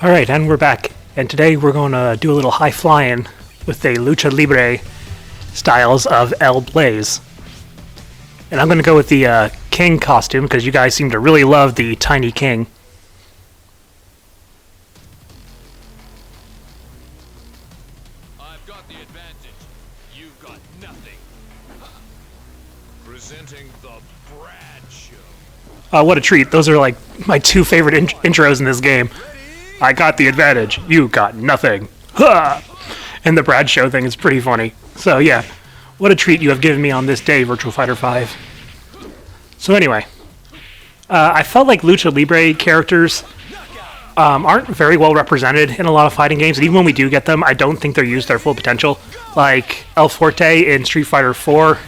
Alright, and we're back. And today we're going to do a little high flying with the Lucha Libre styles of El Blaze. And I'm going to go with the King costume because you guys seem to really love the Tiny King. I've got the advantage. You've got nothing. Presenting the Brad Show. What a treat. Those are like my two favorite intros in this game. I got the advantage. You got nothing. Ha! And the Brad Show thing is pretty funny. So yeah, what a treat you have given me on this day, Virtua Fighter 5. So anyway, I felt like Lucha Libre characters aren't very well represented in a lot of fighting games, and even when we do get them, I don't think they're used to their full potential. Like El Forte in Street Fighter 4,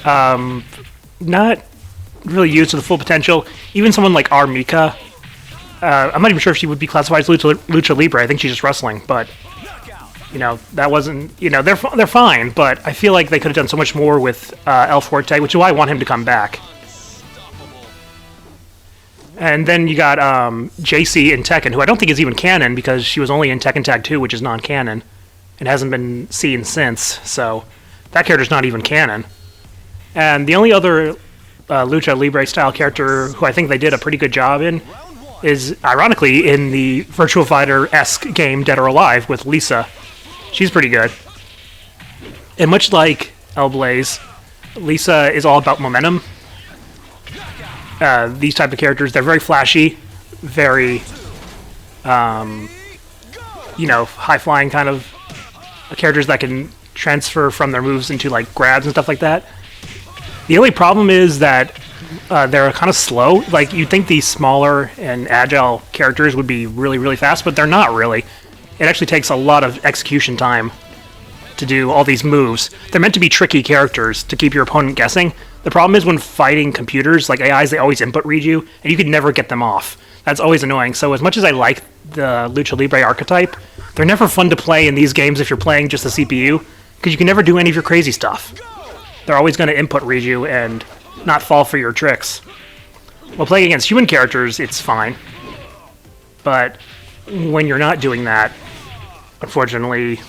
not really used to the full potential. Even someone like R. Mika, I'm not even sure if she would be classified as Lucha Libre. I think she's just wrestling, but you know that wasn't. You know they're fine, but I feel like they could have done so much more with El Forte, which is why I want him to come back. And then you got JC in Tekken, who I don't think is even canon because she was only in Tekken Tag 2, which is non-canon, and hasn't been seen since. So that character's not even canon. And the only other Lucha Libre style character who I think they did a pretty good job in is, ironically, in the Virtua Fighter-esque game Dead or Alive with Lisa. She's pretty good. And much like El Blaze, Lisa is all about momentum. These type of characters, they're very flashy, very, high-flying kind of characters that can transfer from their moves into, like, grabs and stuff like that. The only problem is that they're kind of slow. Like, you'd think these smaller and agile characters would be really, really fast, but they're not really. It actually takes a lot of execution time to do all these moves. They're meant to be tricky characters to keep your opponent guessing. The problem is when fighting computers, like AIs, they always input read you, and you can never get them off. That's always annoying. So as much as I like the Lucha Libre archetype, they're never fun to play in these games if you're playing just the CPU, because you can never do any of your crazy stuff. They're always going to input read you and not fall for your tricks. While playing against human characters, it's fine. But when you're not doing that, unfortunately,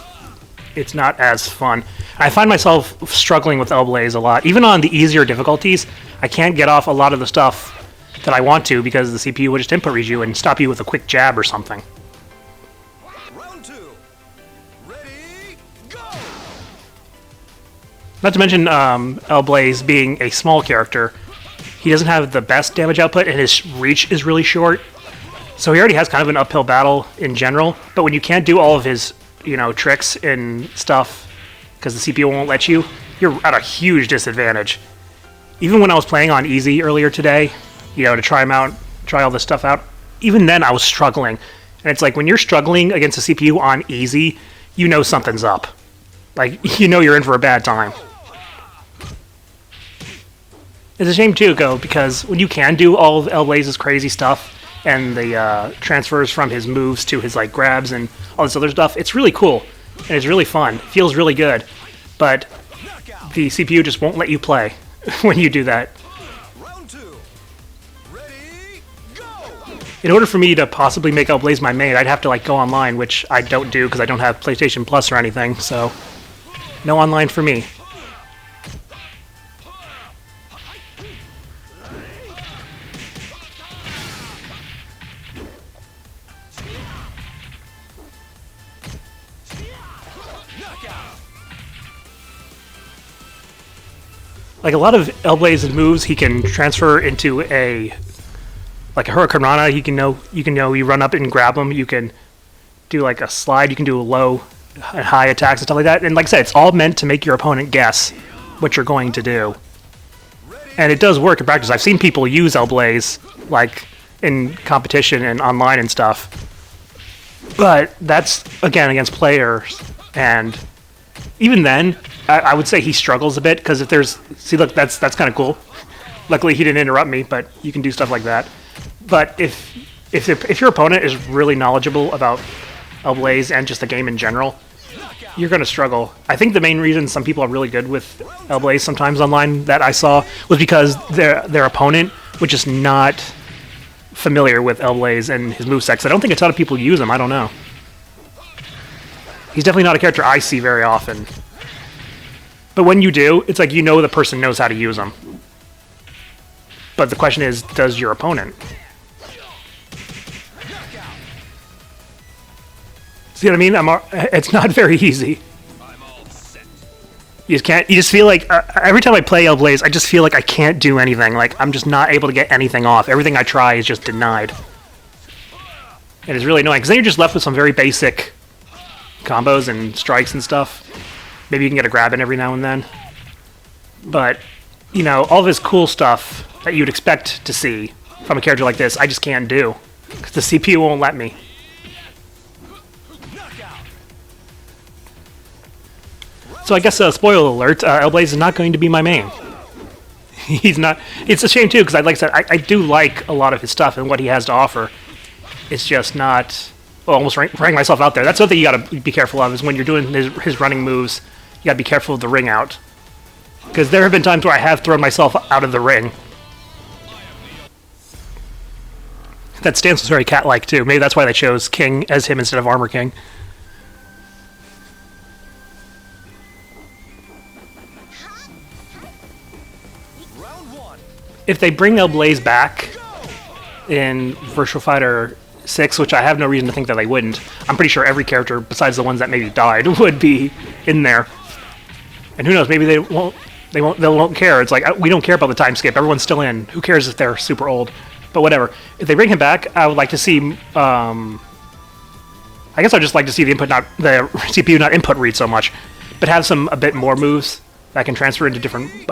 it's not as fun. I find myself struggling with El Blaze a lot. Even on the easier difficulties, I can't get off a lot of the stuff that I want to because the CPU would just input read you and stop you with a quick jab or something. Round two. Ready, go! Not to mention El Blaze being a small character, he doesn't have the best damage output and his reach is really short. So he already has kind of an uphill battle in general, but when you can't do all of his tricks and stuff because the CPU won't let you, you're at a huge disadvantage. Even when I was playing on easy earlier today, to try all this stuff out, even then I was struggling. And it's like when you're struggling against a CPU on easy, you know something's up. Like, you're in for a bad time. It's a shame too, because when you can do all of El Blaze's crazy stuff and the transfers from his moves to his grabs and all this other stuff, it's really cool and it's really fun. It feels really good, but the CPU just won't let you play when you do that. Round two. Ready, go! In order for me to possibly make El Blaze my main, I'd have to go online, which I don't do because I don't have PlayStation Plus or anything, so no online for me. Like a lot of El Blaze's moves, he can transfer into a Hurricane Rana. You run up and grab him. You can do a slide. You can do low and high attacks and stuff like that. And like I said, it's all meant to make your opponent guess what you're going to do. And it does work in practice. I've seen people use El Blaze in competition and online and stuff. But that's again against players, and even then, I would say he struggles a bit because if there's look, that's kind of cool. Luckily, he didn't interrupt me, but you can do stuff like that. But if your opponent is really knowledgeable about El Blaze and just the game in general, you're going to struggle. I think the main reason some people are really good with El Blaze sometimes online that I saw was because their opponent would just not familiar with Hellblaze and his movesets. I don't think a ton of people use him. I don't know. He's definitely not a character I see very often. But when you do, it's like you know the person knows how to use him. But the question is, does your opponent? See what I mean? It's not very easy. You just can't. You just feel like every time I play Hellblaze, I just feel like I can't do anything. Like I'm just not able to get anything off. Everything I try is just denied. And it's really annoying because then you're just left with some very basic combos and strikes and stuff. Maybe you can get a grab in every now and then. But you know, all of this cool stuff that you'd expect to see from a character like this, I just can't do because the CPU won't let me. So I guess, spoiler alert, Hellblaze is not going to be my main. He's not. It's a shame, too, because like I said, I do like a lot of his stuff and what he has to offer. It's just not... Well, almost ranking myself out there. That's something you gotta be careful of, is when you're doing his running moves, you gotta be careful of the ring out. Because there have been times where I have thrown myself out of the ring. That stance was very cat-like, too. Maybe that's why they chose King as him instead of Armor King. If they bring Hellblaze back in Virtua Fighter 6, which I have no reason to think that they wouldn't, I'm pretty sure every character besides the ones that maybe died would be in there. And who knows, maybe they won't care. It's like, we don't care about the time skip. Everyone's still in. Who cares if they're super old? But whatever. If they bring him back, I would like to see. I guess I'd just like to see the CPU not input read so much, but have a bit more moves that can transfer into different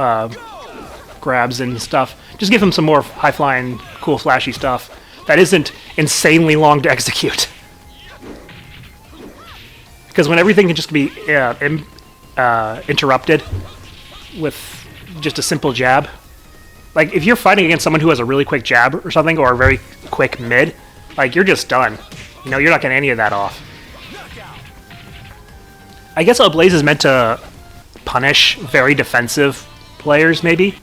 grabs and stuff. Just give him some more high-flying, cool, flashy stuff that isn't insanely long to execute. Because when everything can just be interrupted with just a simple jab, like if you're fighting against someone who has a really quick jab or something, or a very quick mid, like you're just done. You know, you're not getting any of that off. I guess Hellblaze is meant to punish very defensive players, maybe.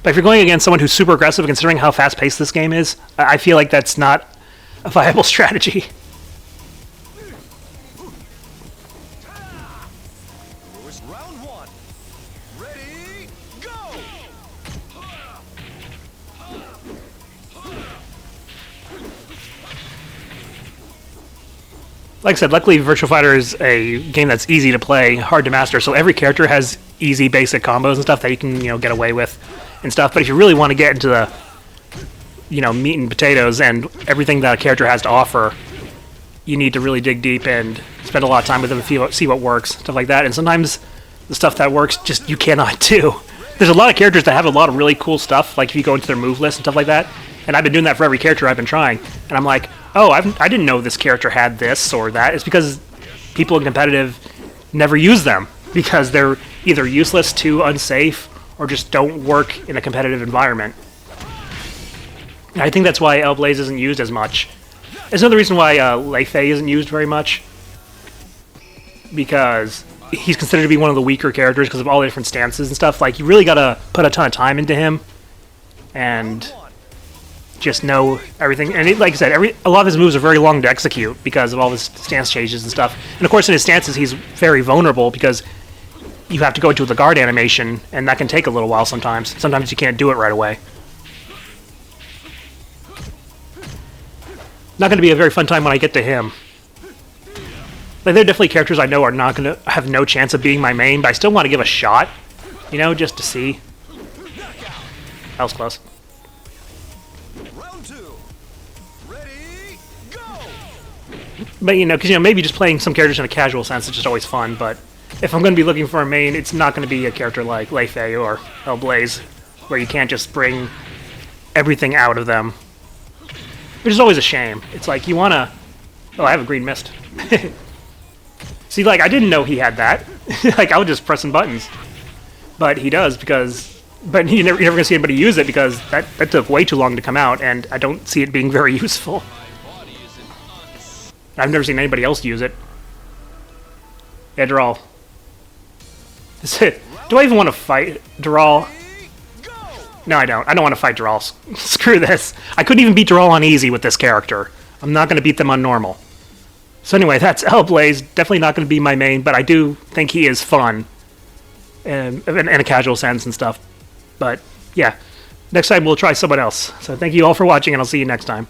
But if you're going against someone who's super aggressive, considering how fast-paced this game is, I feel like that's not a viable strategy. Round one. Ready, go! Like I said, luckily Virtua Fighter is a game that's easy to play, hard to master, so every character has easy, basic combos and stuff that you can, get away with and stuff. But if you really want to get into the, meat and potatoes and everything that a character has to offer, you need to really dig deep and spend a lot of time with them and see what works, stuff like that. And sometimes the stuff that works, just you cannot do. There's a lot of characters that have a lot of really cool stuff, like if you go into their move list and stuff like that. And I've been doing that for every character I've been trying. And I'm like, oh, I didn't know this character had this or that. It's because people in competitive never use them because they're either useless, too unsafe, or just don't work in a competitive environment. And I think that's why Hellblaze isn't used as much. It's another reason why Leifei isn't used very much, because he's considered to be one of the weaker characters because of all the different stances and stuff. Like, you really gotta put a ton of time into him and just know everything. And like I said, a lot of his moves are very long to execute because of all his stance changes and stuff. And of course, in his stances, he's very vulnerable because you have to go into the guard animation, and that can take a little while sometimes. Sometimes you can't do it right away. Not going to be a very fun time when I get to him. Like, there are definitely characters I know are not going to have no chance of being my main, but I still want to give a shot, just to see. That was close. Round two. Ready, go! But, because, maybe just playing some characters in a casual sense is just always fun, but if I'm going to be looking for a main, it's not going to be a character like Leifei or Hellblaze, where you can't just bring everything out of them. Which is always a shame. It's like, you want to... Oh, I have a green mist. See, like, I didn't know he had that. Like, I was just pressing buttons. But he does, because... But you're never going to see anybody use it, because that took way too long to come out, and I don't see it being very useful. I've never seen anybody else use it. Yeah, Dural. Do I even want to fight Dural? No, I don't. I don't want to fight Dural. Screw this. I couldn't even beat Dural on easy with this character. I'm not going to beat them on normal. So anyway, that's Hellblaze. Definitely not going to be my main, but I do think he is fun. In a casual sense and stuff. But, yeah. Next time we'll try someone else. So thank you all for watching, and I'll see you next time.